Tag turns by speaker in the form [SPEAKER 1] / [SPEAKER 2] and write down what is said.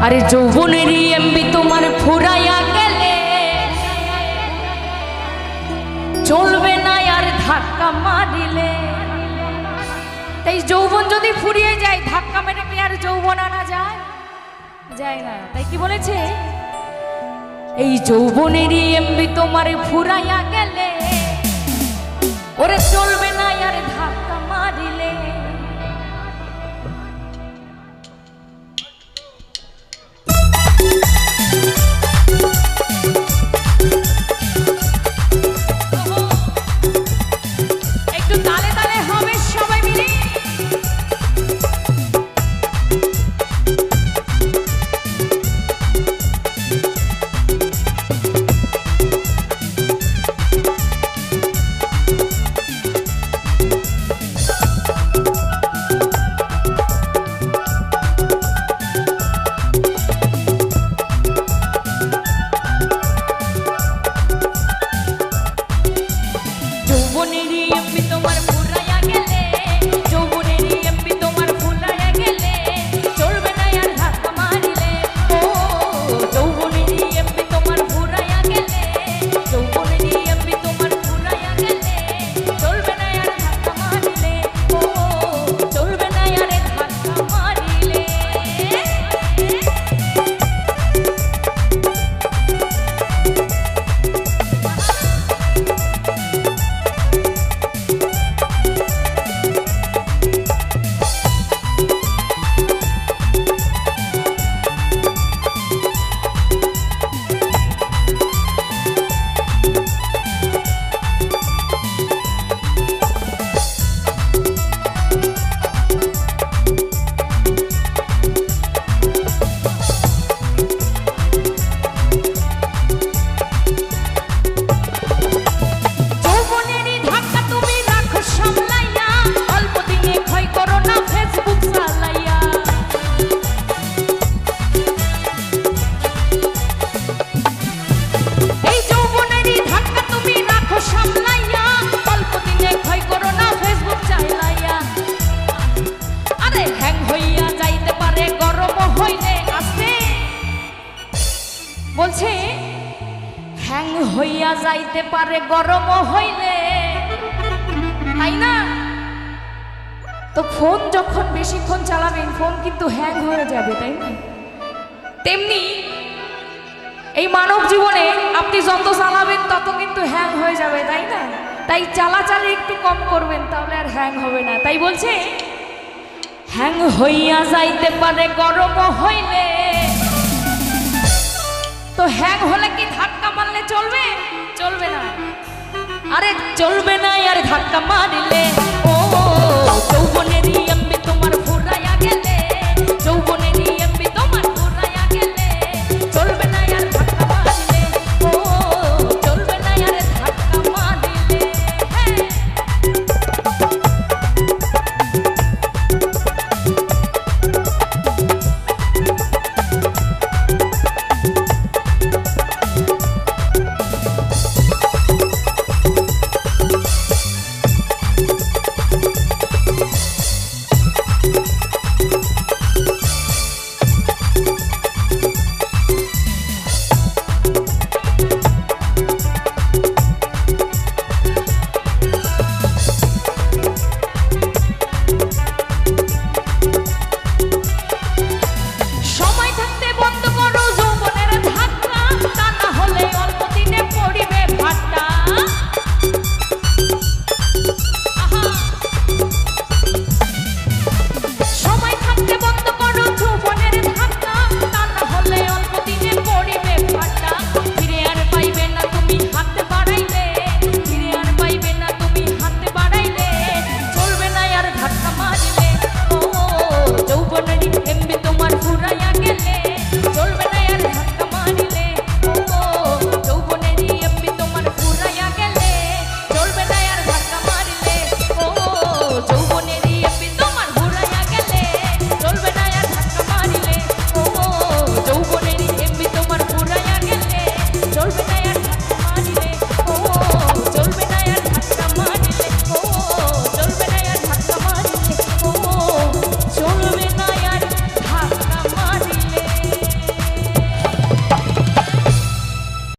[SPEAKER 1] আরে যৌবনেরই এমবি তোমার ফুরাইয়া গেলে চলবে না আর ধাক্কা মারিলে। তাই যৌবন যদি ফুরিয়ে যায় ধাক্কা মেরে কি আর যৌবন আনা যায়? যায় না। তাই কি বলেছে, এই যৌবনেরই এমবি তোমার ফুরাইয়া গেলে ওরে চলবে না আর ধাক্কা মারিলে। একটু তালে তালে হবে সবাই মিলে। যৌবনেরই এমবি তোমার ফুরাইয়া গেলে, যৌবনেরই এমবি তোমার ফুরাইয়া গেলে চলবে না আর ধাক্কা মারিলে। ও যৌবনেরই এমবি তোমার ফুরাইয়া গেলে, যৌবনেরই এমবি তোমার ফুরাইয়া গেলে চলবে না আর ধাক্কা মারিলে। ও চলবে না আর ধাক্কা মারিলে। বলছে হ্যাং হইয়া যাইতে পারে গরম হইলে, তাই না? তো ফোন যখন বেশিক্ষণ চালাবেন ফোন কিন্তু হ্যাং হয়ে যাবে, তাই না? তেমনি এই মানব জীবনে আপনি যত চালাবেন তত কিন্তু হ্যাং হয়ে যাবে, তাই না? তাই চালাচালি একটু কম করবেন, তাহলে আর হ্যাং হবে না। তাই বলছে হ্যাং হইয়া যাইতে পারে গরম হইলে। তো হ্যাং হলে কি ধাক্কা মারলে চলবে? চলবে না। আরে চলবে না আর ধাক্কা মারিলে। ও যৌবনেরই এমবি তোমার